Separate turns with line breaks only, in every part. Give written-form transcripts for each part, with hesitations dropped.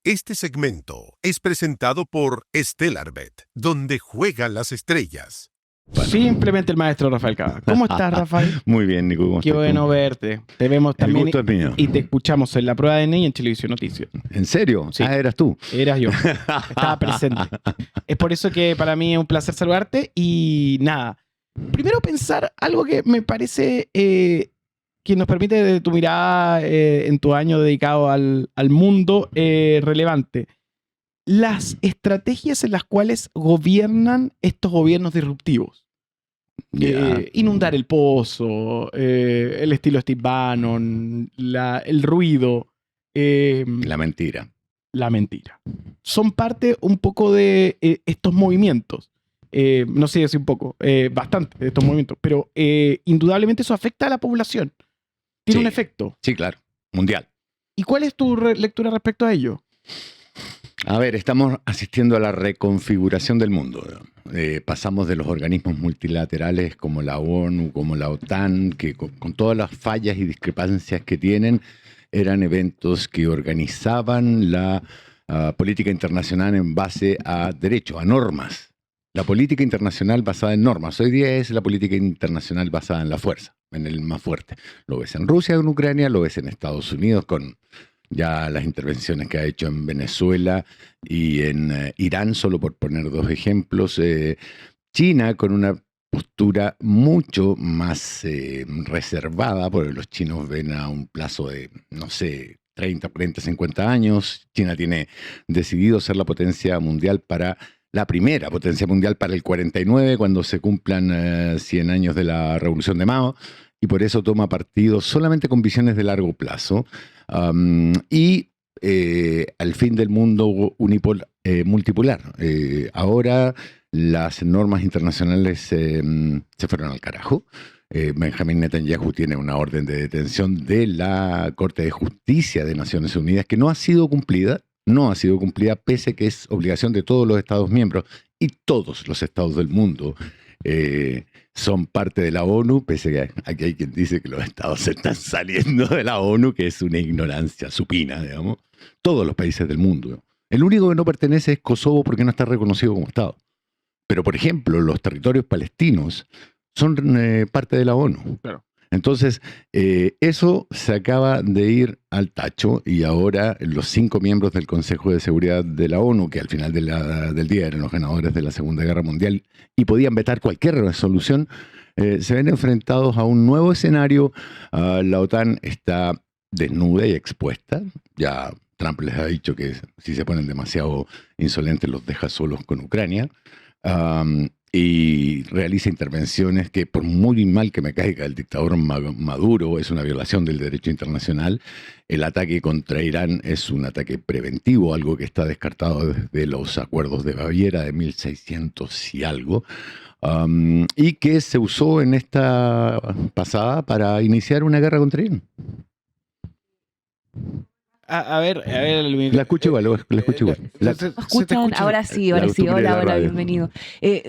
Este segmento es presentado por StellarBet, donde juegan las estrellas.
Bueno.
Simplemente el maestro Rafael Cava. ¿Cómo estás, Rafael?
Muy bien, Nico. ¿Cómo
Qué
estás
bueno
tú?
verte. Te vemos también.
El gusto es mío.
Y te escuchamos en La Prueba de Ney y en Televisión Noticias.
¿En serio?
Sí.
Eras tú.
Eras yo. Estaba presente. Es por eso que para mí es un placer saludarte. Y nada, primero pensar algo que me parece que nos permite desde tu mirada en tu año dedicado al mundo relevante. Las estrategias en las cuales gobiernan estos gobiernos disruptivos. Inundar el pozo, el estilo Steve Bannon, el ruido.
La mentira.
La mentira. Son parte un poco de estos movimientos. No sé si un poco, bastante de estos movimientos, pero indudablemente eso afecta a la población. Tiene un efecto.
Sí, claro. Mundial.
¿Y cuál es tu lectura respecto a ello?
A ver, estamos asistiendo a la reconfiguración del mundo. Pasamos de los organismos multilaterales como la ONU, como la OTAN, que con todas las fallas y discrepancias que tienen, eran eventos que organizaban la política internacional en base a derechos, a normas. La política internacional basada en normas. Hoy día es la política internacional basada en la fuerza, en el más fuerte. Lo ves en Rusia, en Ucrania, lo ves en Estados Unidos con ya las intervenciones que ha hecho en Venezuela y en Irán, solo por poner dos ejemplos. China con una postura mucho más reservada, porque los chinos ven a un plazo de, no sé, 30, 40, 50 años. China tiene decidido ser la potencia mundial la primera potencia mundial para el 49, cuando se cumplan 100 años de la Revolución de Mao, y por eso toma partido solamente con visiones de largo plazo. Al fin del mundo multipolar. Ahora las normas internacionales se fueron al carajo. Benjamín Netanyahu tiene una orden de detención de la Corte de Justicia de Naciones Unidas que no ha sido cumplida. No ha sido cumplida, pese a que es obligación de todos los Estados miembros y todos los estados del mundo son parte de la ONU, pese a que aquí hay quien dice que los estados se están saliendo de la ONU, que es una ignorancia supina, digamos. Todos los países del mundo. El único que no pertenece es Kosovo porque no está reconocido como estado. Pero, por ejemplo, los territorios palestinos son parte de la ONU. Claro. Entonces, eso se acaba de ir al tacho y ahora los 5 miembros del Consejo de Seguridad de la ONU, que al final del día eran los ganadores de la Segunda Guerra Mundial y podían vetar cualquier resolución, se ven enfrentados a un nuevo escenario. La OTAN está desnuda y expuesta. Ya Trump les ha dicho que si se ponen demasiado insolentes los deja solos con Ucrania. Y realiza intervenciones que, por muy mal que me caiga el dictador Maduro, es una violación del derecho internacional. El ataque contra Irán es un ataque preventivo, algo que está descartado desde los acuerdos de Baviera de 1600 y algo, y que se usó en esta pasada para iniciar una guerra contra Irán.
A ver.
La escucho igual, la escucho igual.
¿Escuchan? Ahora sí. Hola, bienvenido.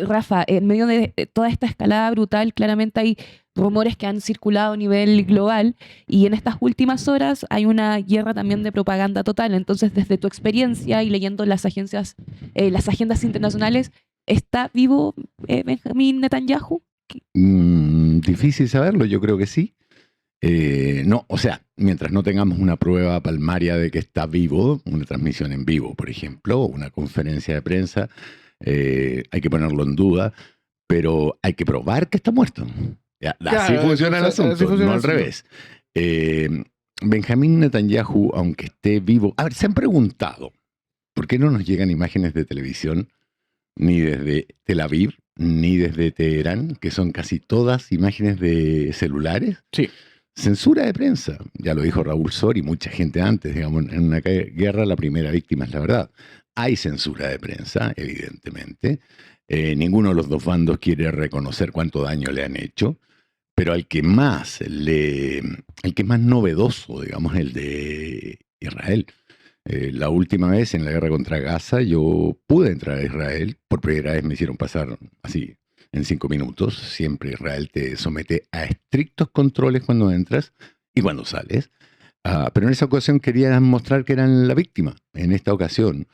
Rafa, en medio de toda esta escalada brutal, claramente hay rumores que han circulado a nivel global y en estas últimas horas hay una guerra también de propaganda total. Entonces, desde tu experiencia y leyendo las agendas internacionales, ¿está vivo Benjamín Netanyahu?
Difícil saberlo, yo creo que sí. No, o sea, mientras no tengamos una prueba palmaria de que está vivo, una transmisión en vivo, por ejemplo, o una conferencia de prensa, hay que ponerlo en duda, pero hay que probar que está muerto. Así funciona el asunto, no al revés. Benjamín Netanyahu, aunque esté vivo... A ver, se han preguntado, ¿por qué no nos llegan imágenes de televisión ni desde Tel Aviv, ni desde Teherán, que son casi todas imágenes de celulares?
Sí.
Censura de prensa, ya lo dijo Raúl Sor y mucha gente antes, digamos, en una guerra la primera víctima es la verdad. Hay censura de prensa, evidentemente. Ninguno de los dos bandos quiere reconocer cuánto daño le han hecho, pero el que más novedoso, digamos, el de Israel. La última vez en la guerra contra Gaza yo pude entrar a Israel, por primera vez me hicieron pasar así en 5 minutos. Siempre Israel te somete a estrictos controles cuando entras y cuando sales. Pero en esa ocasión querían mostrar que eran la víctima. En esta ocasión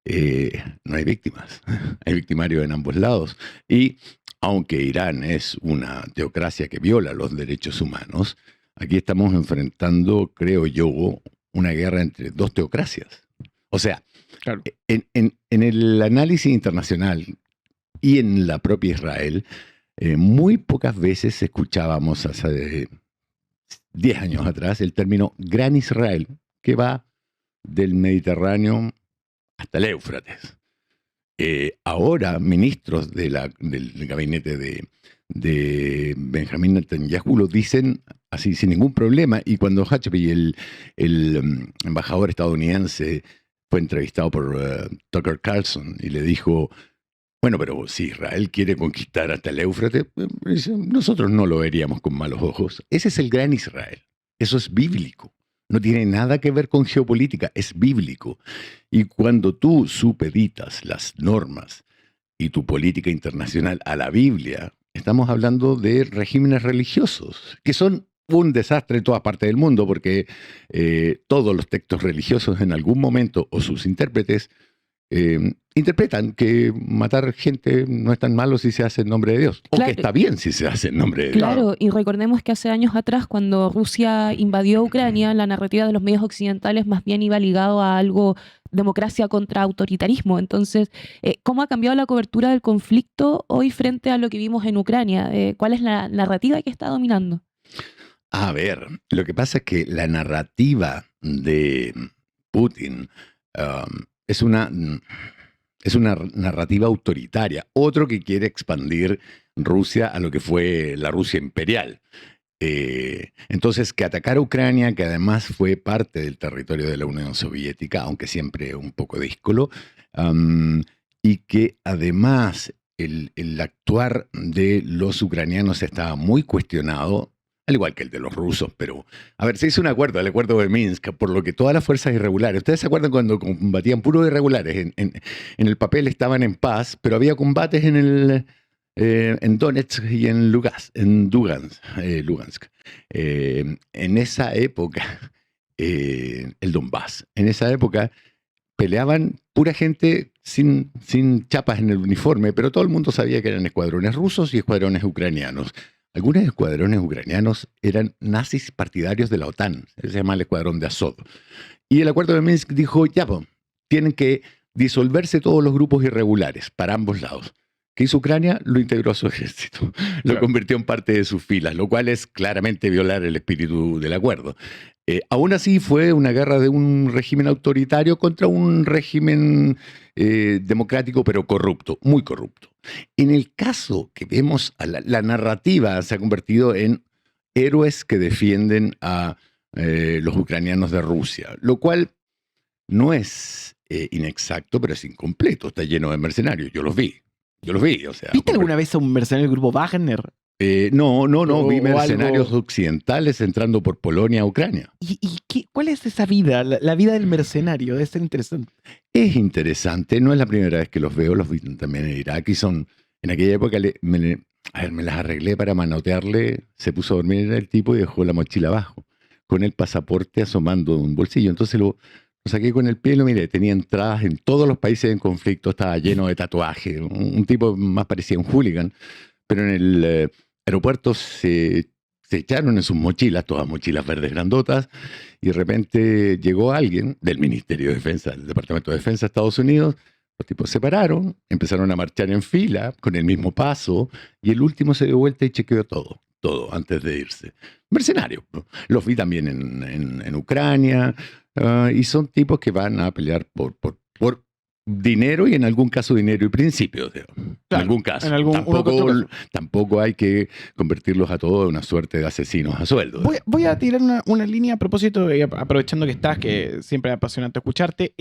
no hay víctimas, hay victimarios en ambos lados. Y aunque Irán es una teocracia que viola los derechos humanos, aquí estamos enfrentando, creo yo, una guerra entre dos teocracias. O sea,
Claro.
en el análisis internacional y en la propia Israel, muy pocas veces escuchábamos hace 10 años atrás el término Gran Israel, que va del Mediterráneo hasta el Éufrates. Ahora, ministros del gabinete de Benjamín Netanyahu lo dicen así sin ningún problema, y cuando Hatshepsut, el embajador estadounidense, fue entrevistado por Tucker Carlson y le dijo, bueno, pero si Israel quiere conquistar hasta el Éufrates, nosotros no lo veríamos con malos ojos. Ese es el Gran Israel. Eso es bíblico. No tiene nada que ver con geopolítica, es bíblico. Y cuando tú supeditas las normas y tu política internacional a la Biblia, estamos hablando de regímenes religiosos, que son un desastre en todas partes del mundo, porque todos los textos religiosos en algún momento, o sus intérpretes, interpretan que matar gente no es tan malo si se hace en nombre de Dios, o
Claro.
que está bien si se hace en nombre de Dios.
Claro, y recordemos que hace años atrás, cuando Rusia invadió Ucrania, la narrativa de los medios occidentales más bien iba ligado a algo democracia contra autoritarismo. Entonces, ¿cómo ha cambiado la cobertura del conflicto hoy frente a lo que vimos en Ucrania? ¿Cuál es la narrativa que está dominando?
A ver, lo que pasa es que la narrativa de Putin es una narrativa autoritaria, otro que quiere expandir Rusia a lo que fue la Rusia imperial. Entonces, que atacar a Ucrania, que además fue parte del territorio de la Unión Soviética, aunque siempre un poco díscolo, y que además el actuar de los ucranianos estaba muy cuestionado, al igual que el de los rusos, pero, a ver, se hizo un acuerdo, el acuerdo de Minsk, por lo que todas las fuerzas irregulares, ¿ustedes se acuerdan cuando combatían puros irregulares? En el papel estaban en paz, pero había combates en Donetsk y en Lugansk. En esa época, el Donbass, en esa época peleaban pura gente sin chapas en el uniforme, pero todo el mundo sabía que eran escuadrones rusos y escuadrones ucranianos. Algunos escuadrones ucranianos eran nazis partidarios de la OTAN, se llama el escuadrón de Azov. Y el acuerdo de Minsk dijo, ya, tienen que disolverse todos los grupos irregulares para ambos lados. ¿Qué hizo Ucrania? Lo integró a su ejército, lo convirtió en parte de sus filas, lo cual es claramente violar el espíritu del acuerdo. Aún así fue una guerra de un régimen autoritario contra un régimen democrático, pero corrupto, muy corrupto. En el caso que vemos, la narrativa se ha convertido en héroes que defienden a los ucranianos de Rusia, lo cual no es inexacto, pero es incompleto, está lleno de mercenarios. Yo los vi. O sea,
¿Viste alguna vez a un mercenario del grupo Wagner?
No, vi
O
mercenarios
algo-
occidentales entrando por Polonia a Ucrania.
¿Y cuál es esa vida? La vida del mercenario, debe ser interesante.
Es interesante, no es la primera vez que los veo, los vi también en Irak y son, en aquella época me las arreglé para manotearle, se puso a dormir el tipo y dejó la mochila abajo, con el pasaporte asomando de un bolsillo, entonces lo saqué con el pie y lo miré, tenía entradas en todos los países en conflicto, estaba lleno de tatuajes, un tipo más parecía un hooligan, pero en el aeropuerto se echaron en sus mochilas, todas mochilas verdes grandotas, y de repente llegó alguien del Ministerio de Defensa, del Departamento de Defensa de Estados Unidos, los tipos se pararon, empezaron a marchar en fila, con el mismo paso, y el último se dio vuelta y chequeó todo antes de irse. Mercenarios, ¿no? Los vi también en Ucrania, y son tipos que van a pelear por dinero y en algún caso dinero y principios. En algún caso. Tampoco hay que convertirlos a todos en una suerte de asesinos a sueldo.
Voy a tirar una línea a propósito, aprovechando que estás, que siempre es apasionante escucharte,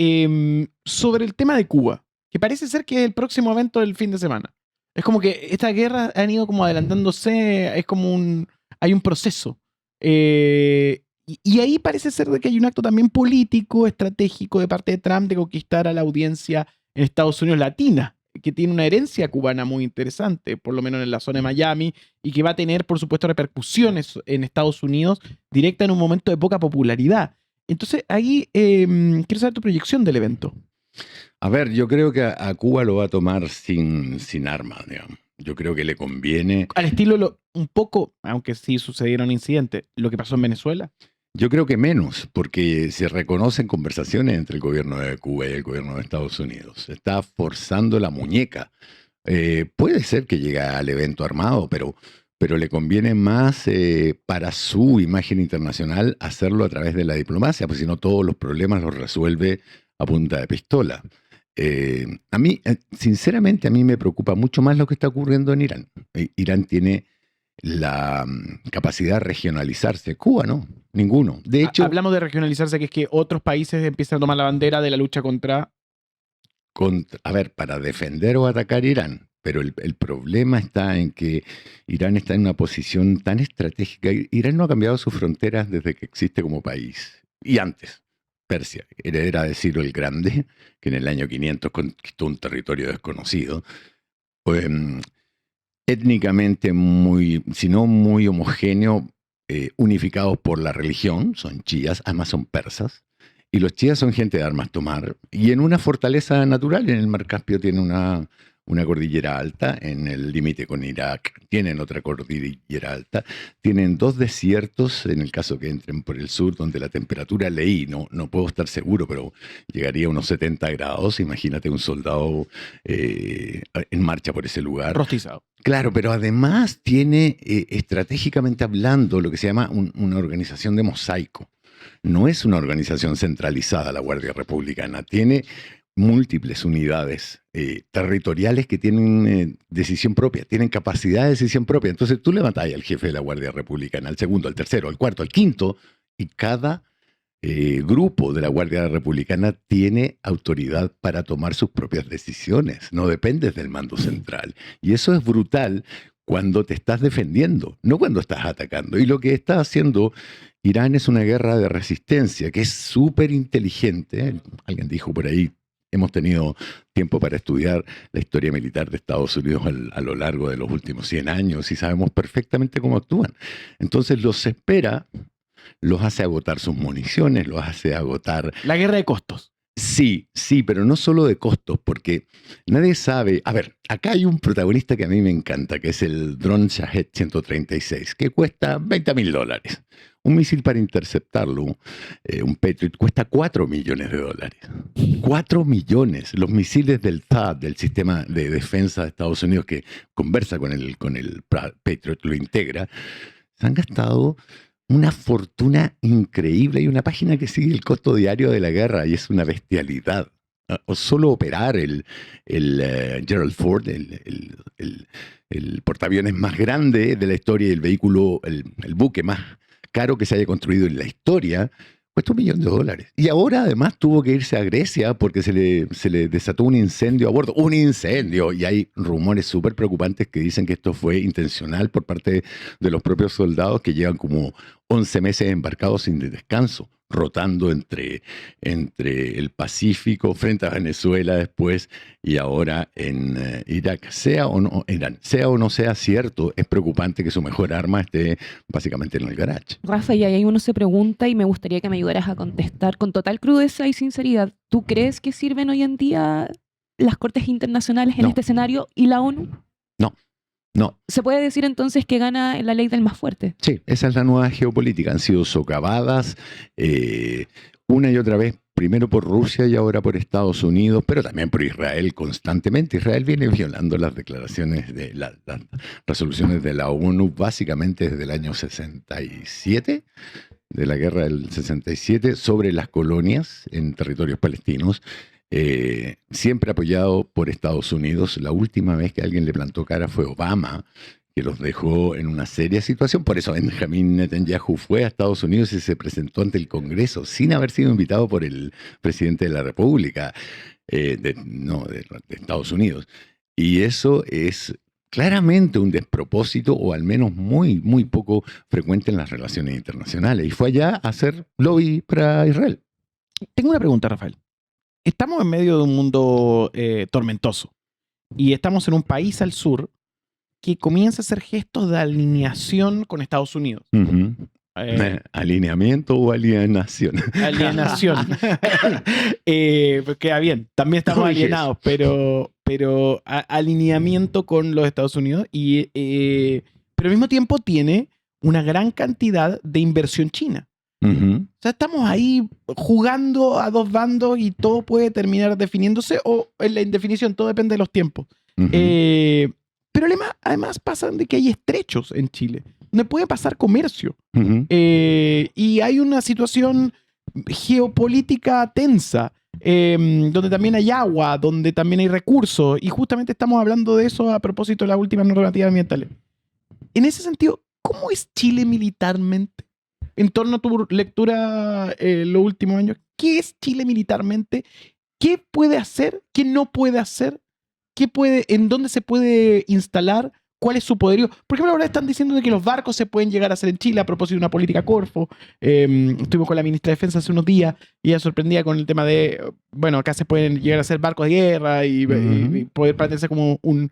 sobre el tema de Cuba, que parece ser que es el próximo evento del fin de semana. Es como que esta guerra han ido como adelantándose, es como hay un proceso. Y ahí parece ser de que hay un acto también político, estratégico de parte de Trump de conquistar a la audiencia en Estados Unidos latina. que tiene una herencia cubana muy interesante, por lo menos en la zona de Miami, y que va a tener, por supuesto, repercusiones en Estados Unidos directa en un momento de poca popularidad. Entonces, ahí quiero saber tu proyección del evento.
A ver, yo creo que a Cuba lo va a tomar sin armas, digamos. Yo creo que le conviene.
Al estilo, un poco, aunque sí sucedieron incidentes, lo que pasó en Venezuela.
Yo creo que menos, porque se reconocen conversaciones entre el gobierno de Cuba y el gobierno de Estados Unidos. Se está forzando la muñeca. Puede ser que llegue al evento armado, pero le conviene más para su imagen internacional hacerlo a través de la diplomacia, porque si no todos los problemas los resuelve a punta de pistola. A mí, sinceramente, a mí me preocupa mucho más lo que está ocurriendo en Irán. Irán tiene la capacidad de regionalizarse. Cuba no, ninguno. De hecho,
hablamos de regionalizarse, que es que otros países empiezan a tomar la bandera de la lucha contra...
A ver, para defender o atacar Irán. Pero el problema está en que Irán está en una posición tan estratégica. Irán no ha cambiado sus fronteras desde que existe como país. Y antes. Persia, heredera de Ciro el Grande, que en el año 500 conquistó un territorio desconocido. Étnicamente si no muy homogéneo, unificados por la religión, son chiíes, además son persas, y los chiíes son gente de armas tomar, y en una fortaleza natural, en el Mar Caspio tiene una cordillera alta, en el límite con Irak tienen otra cordillera alta, tienen 2 desiertos, en el caso que entren por el sur, donde la temperatura no puedo estar seguro, pero llegaría a unos 70 grados, imagínate un soldado en marcha por ese lugar.
Rostizado.
Claro, pero además tiene, estratégicamente hablando, lo que se llama una organización de mosaico. No es una organización centralizada la Guardia Republicana, tiene múltiples unidades territoriales que tienen decisión propia, tienen capacidad de decisión propia. Entonces tú le matas al jefe de la Guardia Republicana, al segundo, al tercero, al cuarto, al quinto, y cada grupo de la Guardia Republicana tiene autoridad para tomar sus propias decisiones, no dependes del mando central. Y eso es brutal cuando te estás defendiendo, no cuando estás atacando. Y lo que está haciendo Irán es una guerra de resistencia que es súper inteligente. Alguien dijo por ahí, hemos tenido tiempo para estudiar la historia militar de Estados Unidos a lo largo de los últimos 100 años y sabemos perfectamente cómo actúan. Entonces los espera, los hace agotar sus municiones, los hace agotar...
La guerra de costos.
Sí, pero no solo de costos, porque nadie sabe... A ver, acá hay un protagonista que a mí me encanta, que es el dron Shahed 136, que cuesta $20.000. Un misil para interceptarlo, un Patriot, cuesta $4 millones. 4 millones. Los misiles del THAAD, del sistema de defensa de Estados Unidos, que conversa con el Patriot, lo integra, se han gastado una fortuna increíble. Hay una página que sigue el costo diario de la guerra y es una bestialidad. O solo operar el Gerald Ford, el portaaviones más grande de la historia y el vehículo, el buque más caro que se haya construido en la historia, cuesta $1 millón. Y ahora además tuvo que irse a Grecia porque se le desató un incendio a bordo. ¡Un incendio! Y hay rumores súper preocupantes que dicen que esto fue intencional por parte de los propios soldados que llevan como 11 meses embarcados sin descanso, rotando entre el Pacífico, frente a Venezuela después y ahora en Irak. Sea o no sea cierto, es preocupante que su mejor arma esté básicamente en el garage.
Rafa, y ahí uno se pregunta y me gustaría que me ayudaras a contestar con total crudeza y sinceridad. ¿Tú crees que sirven hoy en día las cortes internacionales en este escenario y la ONU?
No.
¿Se puede decir entonces que gana la ley del más fuerte?
Sí, esa es la nueva geopolítica. Han sido socavadas una y otra vez, primero por Rusia y ahora por Estados Unidos, pero también por Israel constantemente. Israel viene violando las declaraciones de las resoluciones de la ONU básicamente desde el año 67, de la guerra del 67, sobre las colonias en territorios palestinos. Siempre apoyado por Estados Unidos. La última vez que alguien le plantó cara fue Obama, que los dejó en una seria situación. Por eso Benjamin Netanyahu fue a Estados Unidos y se presentó ante el Congreso sin haber sido invitado por el presidente de la República de Estados Unidos. Y eso es claramente un despropósito, o al menos muy, muy poco frecuente en las relaciones internacionales. Y fue allá a hacer lobby para Israel.
Tengo una pregunta, Rafael. Estamos en medio de un mundo tormentoso. y estamos en un país al sur que comienza a hacer gestos de alineación con Estados Unidos.
Uh-huh. ¿Alineamiento o alienación?
Alienación. Pues queda bien. También estamos alienados, pero alineamiento con los Estados Unidos. Pero al mismo tiempo tiene una gran cantidad de inversión china.
Uh-huh.
O sea, estamos ahí jugando a dos bandos y todo puede terminar definiéndose o en la indefinición, todo depende de los tiempos.
Uh-huh.
Pero además pasan de que hay estrechos en Chile, donde puede pasar comercio.
Uh-huh.
Y hay una situación geopolítica tensa, donde también hay agua, donde también hay recursos, y justamente estamos hablando de eso a propósito de las últimas normativas ambientales. En ese sentido, ¿cómo es Chile militarmente? En torno a tu lectura los últimos años, ¿qué es Chile militarmente? ¿Qué puede hacer? ¿Qué no puede hacer? ¿En dónde se puede instalar? ¿Cuál es su poderío? Por ejemplo, ahora están diciendo de que los barcos se pueden llegar a hacer en Chile a propósito de una política Corfo. Estuvimos con la ministra de Defensa hace unos días y ella sorprendía con el tema de, bueno, acá se pueden llegar a hacer barcos de guerra y poder plantearse como un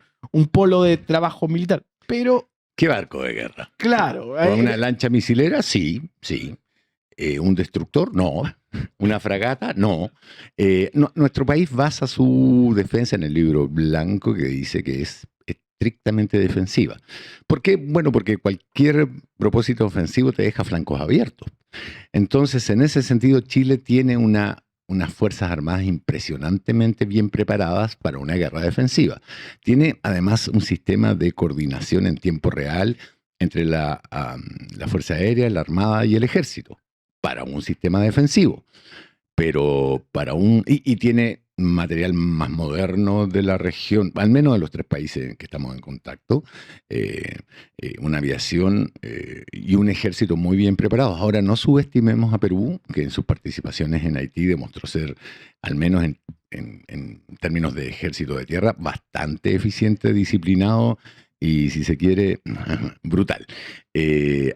polo de trabajo militar. Pero...
¿Qué barco de guerra?
Claro.
¿Una lancha misilera? Sí. ¿Un destructor? No. ¿Una fragata? No. Nuestro país basa su defensa en el libro blanco que dice que es estrictamente defensiva. ¿Por qué? Bueno, porque cualquier propósito ofensivo te deja flancos abiertos. Entonces, en ese sentido, Chile tiene unas fuerzas armadas impresionantemente bien preparadas para una guerra defensiva. Tiene además un sistema de coordinación en tiempo real entre la Fuerza Aérea, la Armada y el Ejército para un sistema defensivo. Pero y tiene material más moderno de la región, al menos de los 3 países en que estamos en contacto, una aviación y un ejército muy bien preparados. Ahora, no subestimemos a Perú, que en sus participaciones en Haití demostró ser, al menos en términos de ejército de tierra, bastante eficiente, disciplinado y, si se quiere, brutal.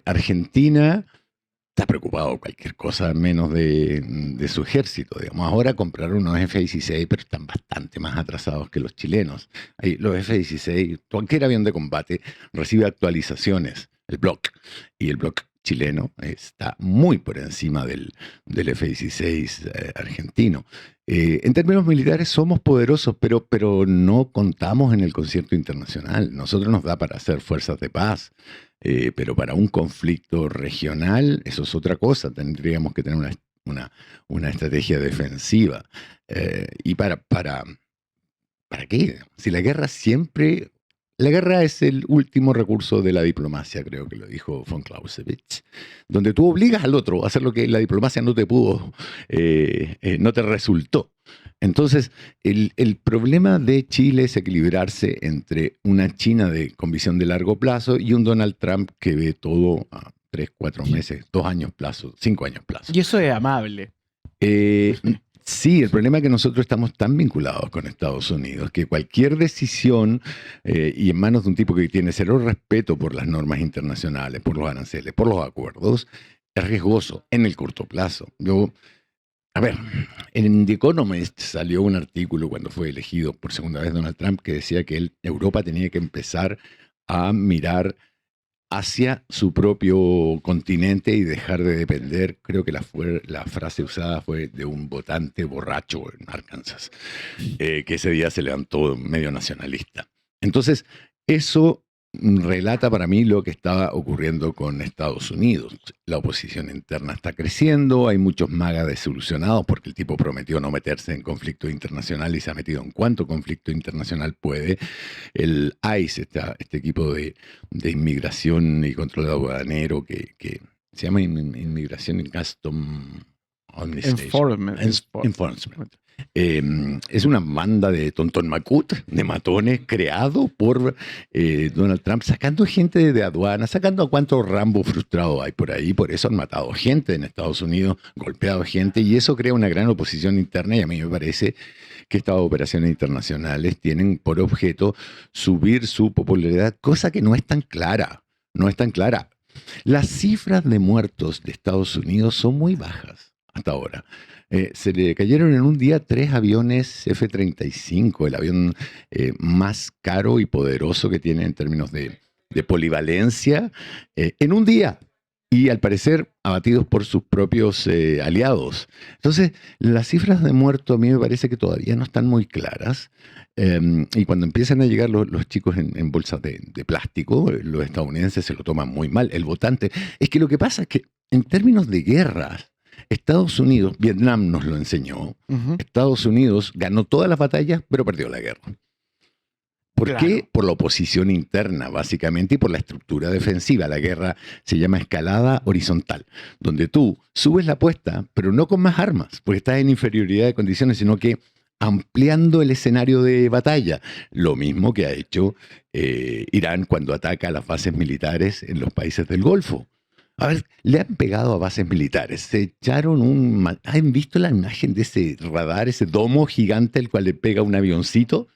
Argentina está preocupado cualquier cosa menos de su ejército. Digamos. Ahora compraron unos F-16, pero están bastante más atrasados que los chilenos. Los F-16, cualquier avión de combate recibe actualizaciones, el Block, y el Block chileno está muy por encima del F-16 argentino. En términos militares somos poderosos, pero no contamos en el concierto internacional. Nosotros nos da para hacer fuerzas de paz. Pero para un conflicto regional, eso es otra cosa. Tendríamos que tener una estrategia defensiva. ¿Y para qué? Si la guerra es el último recurso de la diplomacia, creo que lo dijo von Clausewitz, donde tú obligas al otro a hacer lo que la diplomacia no te pudo, no te resultó. Entonces, el problema de Chile es equilibrarse entre una China con visión de largo plazo y un Donald Trump que ve todo a 3, 4 meses, 2 años plazo, 5 años plazo.
Y eso es amable.
Sí, el problema es que nosotros estamos tan vinculados con Estados Unidos que cualquier decisión y en manos de un tipo que tiene cero respeto por las normas internacionales, por los aranceles, por los acuerdos, es riesgoso en el corto plazo. En The Economist salió un artículo cuando fue elegido por segunda vez Donald Trump que decía que Europa tenía que empezar a mirar hacia su propio continente y dejar de depender, creo que la frase usada fue de un votante borracho en Arkansas, que ese día se levantó medio nacionalista. Entonces, eso relata para mí lo que estaba ocurriendo con Estados Unidos. La oposición interna está creciendo, hay muchos magas desilusionados porque el tipo prometió no meterse en conflicto internacional y se ha metido en cuanto conflicto internacional puede. El ICE, este equipo de inmigración y control aduanero que se llama Inmigración y Custom Enforcement. Es una banda de tontón macut, de matones, creado por Donald Trump, sacando gente de aduana, sacando a cuántos Rambo frustrados hay por ahí. Por eso han matado gente en Estados Unidos, golpeado gente, y eso crea una gran oposición interna. Y a mí me parece que estas operaciones internacionales tienen por objeto subir su popularidad, cosa que no es tan clara. No es tan clara. Las cifras de muertos de Estados Unidos son muy bajas hasta ahora. Se le cayeron en un día 3 aviones F-35, el avión más caro y poderoso que tiene en términos de polivalencia, en un día. Y al parecer abatidos por sus propios aliados. Entonces, las cifras de muertos a mí me parece que todavía no están muy claras. Y cuando empiezan a llegar los chicos en bolsas de plástico, los estadounidenses se lo toman muy mal. El votante. Es que lo que pasa es que en términos de guerras, Estados Unidos, Vietnam nos lo enseñó, Estados Unidos ganó todas las batallas, pero perdió la guerra. ¿Por qué? Por la oposición interna, básicamente, y por la estructura defensiva. La guerra se llama escalada horizontal, donde tú subes la apuesta, pero no con más armas, porque estás en inferioridad de condiciones, sino que ampliando el escenario de batalla. Lo mismo que ha hecho Irán cuando ataca a las bases militares en los países del Golfo. A ver, le han pegado a bases militares, se echaron ¿han visto la imagen de ese radar, ese domo gigante al cual le pega un avioncito,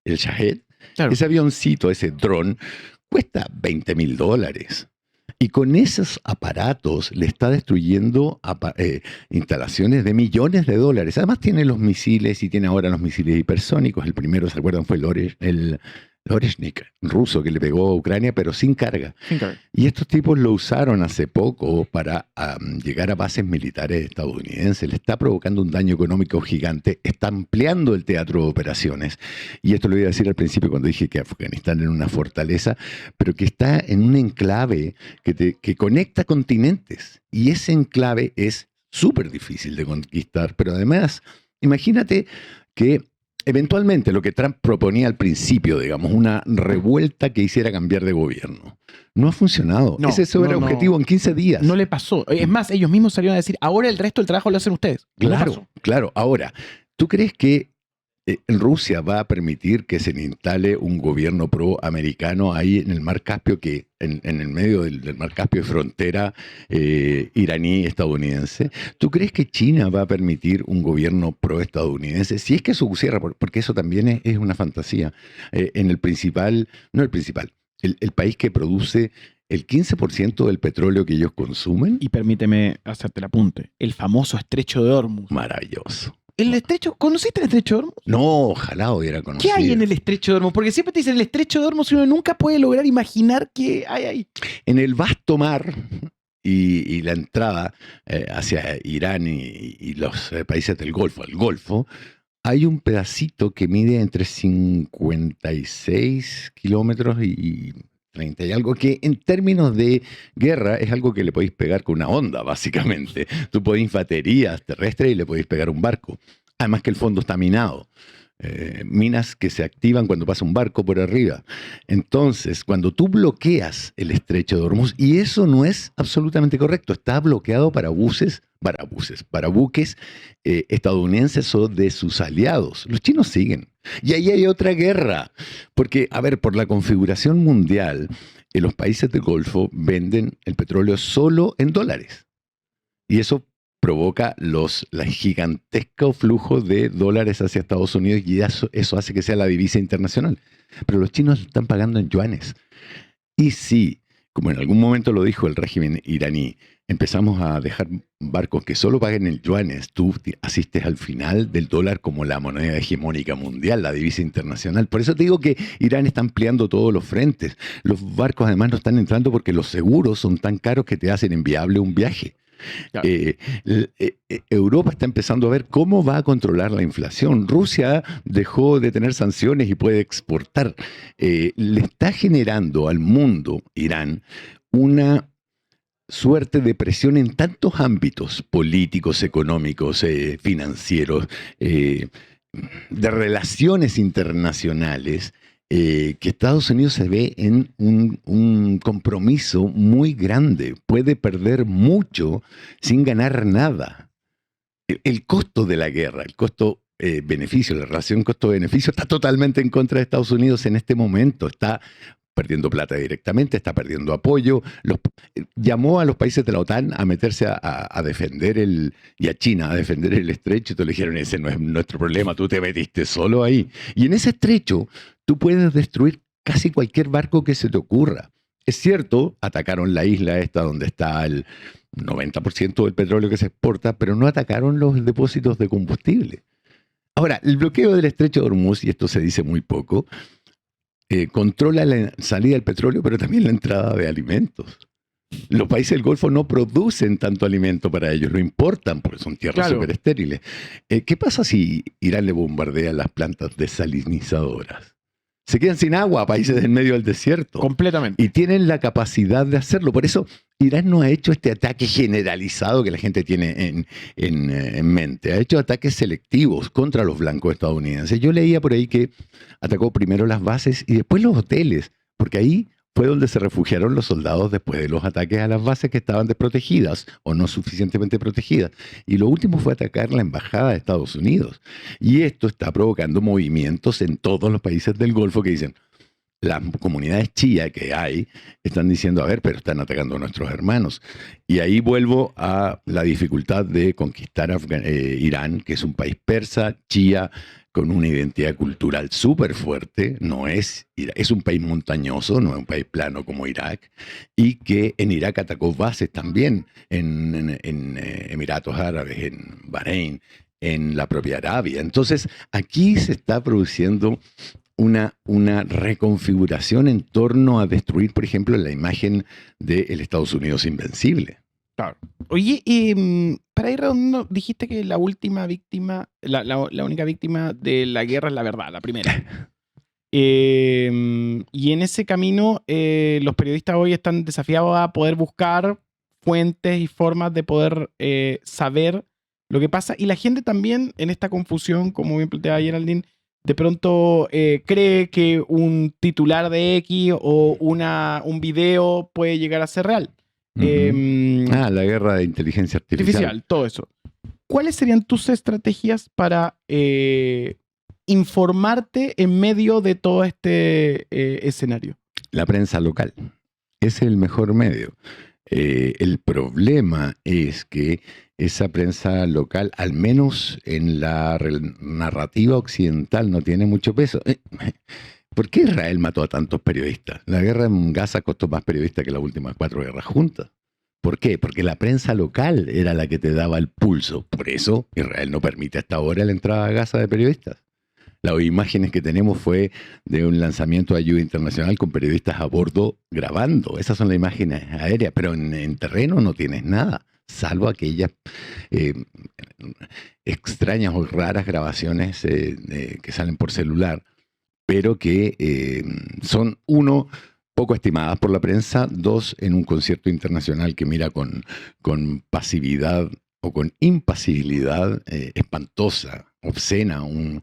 el Shahed? Claro. Ese avioncito, ese dron, cuesta $20,000. Y con esos aparatos le está destruyendo instalaciones de millones de dólares. Además tiene los misiles y tiene ahora los misiles hipersónicos. El primero, ¿se acuerdan? Fue el Oreshnik, ruso, que le pegó a Ucrania, pero sin carga. Y estos tipos lo usaron hace poco para llegar a bases militares estadounidenses. Le está provocando un daño económico gigante, está ampliando el teatro de operaciones. Y esto lo iba a decir al principio cuando dije que Afganistán era una fortaleza, pero que está en un enclave que conecta continentes. Y ese enclave es súper difícil de conquistar. Pero además, imagínate que eventualmente lo que Trump proponía al principio, digamos, una revuelta que hiciera cambiar de gobierno, no ha funcionado. Ese era el objetivo en 15 días.
No le pasó. Es más, ellos mismos salieron a decir, ahora el resto del trabajo lo hacen ustedes.
Claro, claro. Ahora, ¿tú crees que Rusia va a permitir que se instale un gobierno pro-americano ahí en el Mar Caspio, que en el medio del Mar Caspio es frontera iraní-estadounidense? ¿Tú crees que China va a permitir un gobierno pro-estadounidense? Si es que eso pusiera, porque eso también es una fantasía, en el país que produce el 15% del petróleo que ellos consumen.
Y permíteme hacerte el apunte, el famoso Estrecho de Hormuz.
Maravilloso.
¿El estrecho? ¿Conociste el Estrecho de Hormuz?
No, ojalá hubiera conocido.
¿Qué hay en el Estrecho de Hormuz? Porque siempre te dicen el Estrecho de Hormuz y uno nunca puede lograr imaginar qué hay ahí.
En el vasto mar y la entrada hacia Irán y los países del Golfo, el Golfo, hay un pedacito que mide entre 56 kilómetros y 30 y algo, que en términos de guerra es algo que le podéis pegar con una onda, básicamente. Tú podéis baterías terrestres y le podéis pegar un barco. Además que el fondo está minado. Minas que se activan cuando pasa un barco por arriba. Entonces, cuando tú bloqueas el Estrecho de Hormuz, y eso no es absolutamente correcto, está bloqueado para buques estadounidenses o de sus aliados. Los chinos siguen. Y ahí hay otra guerra. Porque, a ver, por la configuración mundial, los países del Golfo venden el petróleo solo en dólares. Y eso provoca los gigantescos flujos de dólares hacia Estados Unidos, y eso hace que sea la divisa internacional. Pero los chinos están pagando en yuanes. Y si, como en algún momento lo dijo el régimen iraní, empezamos a dejar barcos que solo paguen en yuanes, tú asistes al final del dólar como la moneda hegemónica mundial, la divisa internacional. Por eso te digo que Irán está ampliando todos los frentes. Los barcos además no están entrando porque los seguros son tan caros que te hacen inviable un viaje. Claro. Europa está empezando a ver cómo va a controlar la inflación. Rusia dejó de tener sanciones y puede exportar. Le está generando al mundo, Irán, una suerte de presión en tantos ámbitos políticos, económicos, financieros, de relaciones internacionales, que Estados Unidos se ve en un compromiso muy grande. Puede perder mucho sin ganar nada. El costo de la guerra, el costo-beneficio, la relación costo-beneficio está totalmente en contra de Estados Unidos en este momento. Está perdiendo plata directamente, está perdiendo apoyo. Llamó a los países de la OTAN a meterse a defender y a China a defender el estrecho, y todos le dijeron, ese no es nuestro problema, tú te metiste solo ahí. Y en ese estrecho tú puedes destruir casi cualquier barco que se te ocurra. Es cierto, atacaron la isla esta donde está 90% del petróleo que se exporta, pero no atacaron los depósitos de combustible. Ahora, el bloqueo del estrecho de Hormuz, y esto se dice muy poco, controla la salida del petróleo, pero también la entrada de alimentos. Los países del Golfo no producen tanto alimento para ellos, lo importan porque son tierras súper estériles. ¿Qué pasa si Irán le bombardea las plantas desalinizadoras? Se quedan sin agua, países en medio del desierto.
Completamente.
Y tienen la capacidad de hacerlo. Por eso Irán no ha hecho este ataque generalizado que la gente tiene en mente. Ha hecho ataques selectivos contra los blancos estadounidenses. Yo leía por ahí que atacó primero las bases y después los hoteles, porque ahí fue donde se refugiaron los soldados después de los ataques a las bases que estaban desprotegidas o no suficientemente protegidas. Y lo último fue atacar la embajada de Estados Unidos. Y esto está provocando movimientos en todos los países del Golfo que dicen, las comunidades chiíes que hay están diciendo, a ver, pero están atacando a nuestros hermanos. Y ahí vuelvo a la dificultad de conquistar Irán, que es un país persa, chiía, con una identidad cultural súper fuerte, es un país montañoso, no es un país plano como Irak, y que en Irak atacó bases también en Emiratos Árabes, en Bahrein, en la propia Arabia. Entonces, aquí se está produciendo una reconfiguración en torno a destruir, por ejemplo, la imagen del Estados Unidos invencible.
Claro. Oye, para ir redondeando, dijiste que la última víctima, la única víctima de la guerra es la verdad, la primera. Y en ese camino, los periodistas hoy están desafiados a poder buscar fuentes y formas de poder saber lo que pasa. Y la gente también, en esta confusión, como bien planteaba Geraldine, de pronto cree que un titular de X o un video puede llegar a ser real.
La guerra de inteligencia artificial.
Todo eso. ¿Cuáles serían tus estrategias para informarte en medio de todo este escenario?
La prensa local. Es el mejor medio. El problema es que esa prensa local, al menos en la narrativa occidental, no tiene mucho peso. ¿Por qué Israel mató a tantos periodistas? La guerra en Gaza costó más periodistas que las últimas 4 guerras juntas. ¿Por qué? Porque la prensa local era la que te daba el pulso. Por eso Israel no permite hasta ahora la entrada a Gaza de periodistas. Las imágenes que tenemos fue de un lanzamiento de ayuda internacional con periodistas a bordo grabando. Esas son las imágenes aéreas, pero en terreno no tienes nada, salvo aquellas extrañas o raras grabaciones que salen por celular, pero que son, uno, poco estimadas por la prensa, dos, en un concierto internacional que mira con pasividad o con impasibilidad espantosa, obscena, un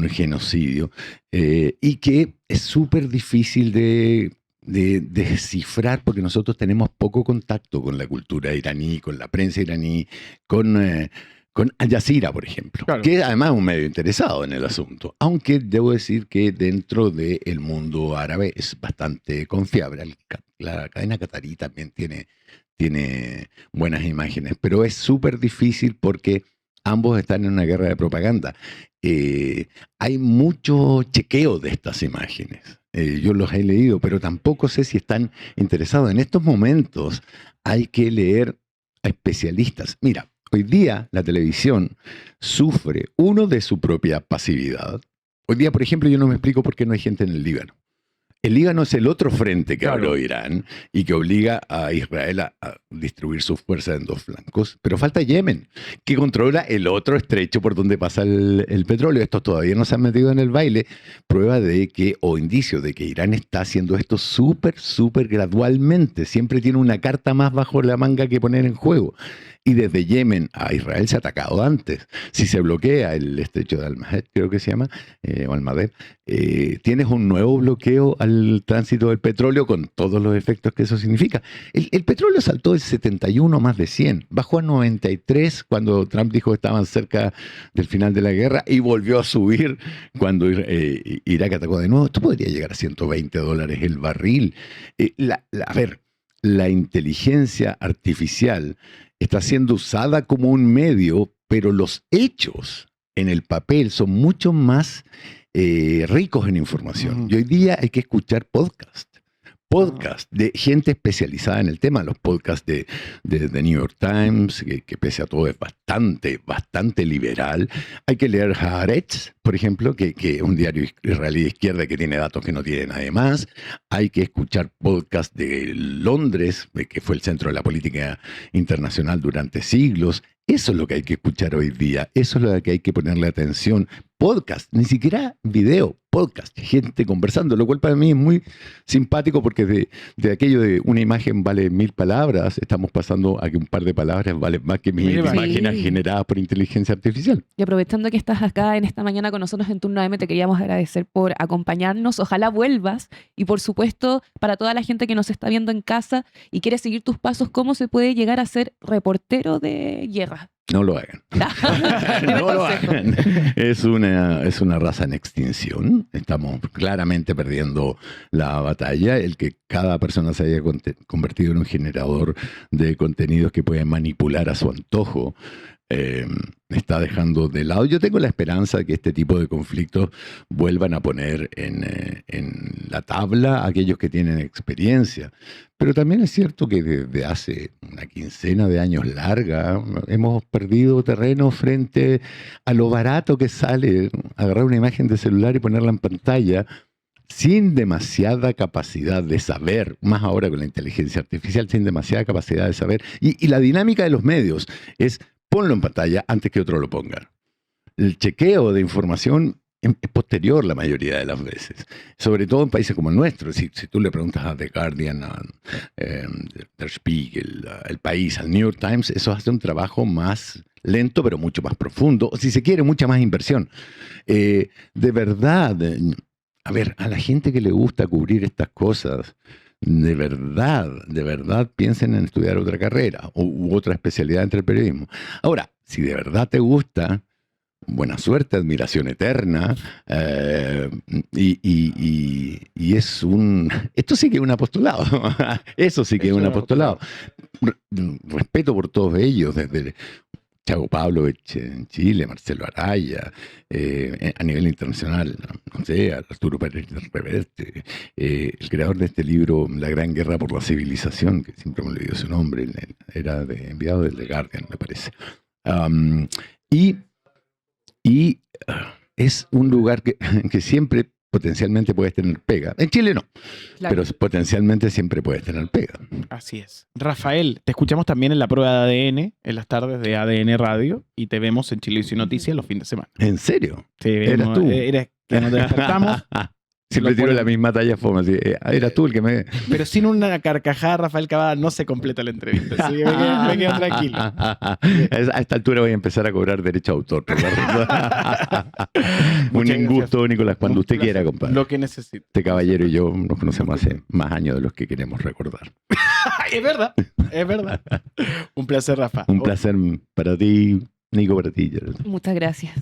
genocidio, y que es súper difícil de descifrar porque nosotros tenemos poco contacto con la cultura iraní, con la prensa iraní, con Al Jazeera, por ejemplo, claro, que además es un medio interesado en el asunto, aunque debo decir que dentro del mundo árabe es bastante confiable. La cadena qatarí también tiene buenas imágenes, pero es súper difícil porque ambos están en una guerra de propaganda. Hay mucho chequeo de estas imágenes. Yo los he leído, pero tampoco sé si están interesados. En estos momentos hay que leer a especialistas. Mira, hoy día la televisión sufre, uno, de su propia pasividad. Hoy día, por ejemplo, yo no me explico por qué no hay gente en el Líbano. El Líbano es el otro frente que abrió Irán y que obliga a Israel a distribuir sus fuerzas en dos flancos. Pero falta Yemen, que controla el otro estrecho por donde pasa el petróleo. Estos todavía no se han metido en el baile. Prueba de que, o indicio de que Irán está haciendo esto súper gradualmente. Siempre tiene una carta más bajo la manga que poner en juego. Y desde Yemen a Israel se ha atacado antes. Si se bloquea el estrecho de Al-Mahed, creo que se llama, o Al-Madeb, tienes un nuevo bloqueo al tránsito del petróleo con todos los efectos que eso significa. El petróleo saltó de 71 a más de 100, bajó a 93 cuando Trump dijo que estaban cerca del final de la guerra y volvió a subir cuando Irak atacó de nuevo. Esto podría llegar a $120 el barril. La inteligencia artificial está siendo usada como un medio, pero los hechos en el papel son mucho más ricos en información. Y hoy día hay que escuchar podcast podcasts de gente especializada en el tema, los podcasts de The New York Times, que pese a todo es bastante liberal. Hay que leer Haaretz, por ejemplo, que es un diario israelí de izquierda que tiene datos que no tiene nadie más. Hay que escuchar podcasts de Londres, que fue el centro de la política internacional durante siglos. Eso es lo que hay que escuchar hoy día, eso es lo que hay que ponerle atención. Podcast, ni siquiera video, podcast, gente conversando, lo cual para mí es muy simpático porque de aquello de una imagen vale 1000 palabras, estamos pasando a que un par de palabras valen más que 1000 imágenes generadas por inteligencia artificial.
Y aprovechando que estás acá en esta mañana con nosotros en Turno AM, te queríamos agradecer por acompañarnos, ojalá vuelvas, y por supuesto, para toda la gente que nos está viendo en casa y quiere seguir tus pasos, ¿cómo se puede llegar a ser reportero de guerra?
No lo hagan. No lo hagan. Es una raza en extinción. Estamos claramente perdiendo la batalla. El que cada persona se haya convertido en un generador de contenidos que puede manipular a su antojo está dejando de lado. Yo tengo la esperanza de que este tipo de conflictos vuelvan a poner en la tabla a aquellos que tienen experiencia. Pero también es cierto que desde hace una quincena de años larga hemos perdido terreno frente a lo barato que sale agarrar una imagen de celular y ponerla en pantalla sin demasiada capacidad de saber, más ahora con la inteligencia artificial, sin demasiada capacidad de saber. Y la dinámica de los medios es ponlo en pantalla antes que otro lo ponga. El chequeo de información es posterior la mayoría de las veces, sobre todo en países como el nuestro. Si tú le preguntas a The Guardian, a Der Spiegel, El País, al New York Times, eso hace un trabajo más lento, pero mucho más profundo, o si se quiere, mucha más inversión. De verdad, a ver, a la gente que le gusta cubrir estas cosas, de verdad piensen en estudiar otra carrera u otra especialidad entre el periodismo. Ahora, si de verdad te gusta, buena suerte, admiración eterna, y es esto sí que es un apostolado, eso sí que es un apostolado. Respeto por todos ellos, desde Thiago Pavlovich en Chile, Marcelo Araya, a nivel internacional, no sé, Arturo Pérez Reverte, el creador de este libro, La Gran Guerra por la Civilización, que siempre me olvidó su nombre, era enviado del The Guardian, me parece. Y es un lugar que siempre potencialmente puedes tener pega. En Chile no, claro, pero potencialmente siempre puedes tener pega.
Así es. Rafael, te escuchamos también en la prueba de ADN, en las tardes de ADN Radio, y te vemos en Chilevisión Noticias los fines de semana.
¿En serio?
Te vemos,
¿Eras tú?
Eres que nos despertamos.
Siempre tiro la misma talla foma. Así, eras tú el que me...
Pero sin una carcajada, Rafael Cavada no se completa la entrevista. Así que me quedo tranquilo.
A esta altura voy a empezar a cobrar derecho a autor. Un gusto, Nicolás, cuando usted quiera, compadre.
Lo que necesite.
Este caballero y yo nos conocemos hace más años de los que queremos recordar.
Es verdad, es verdad. Un placer, Rafa.
Un placer para ti, Nico, para ti.
Muchas gracias.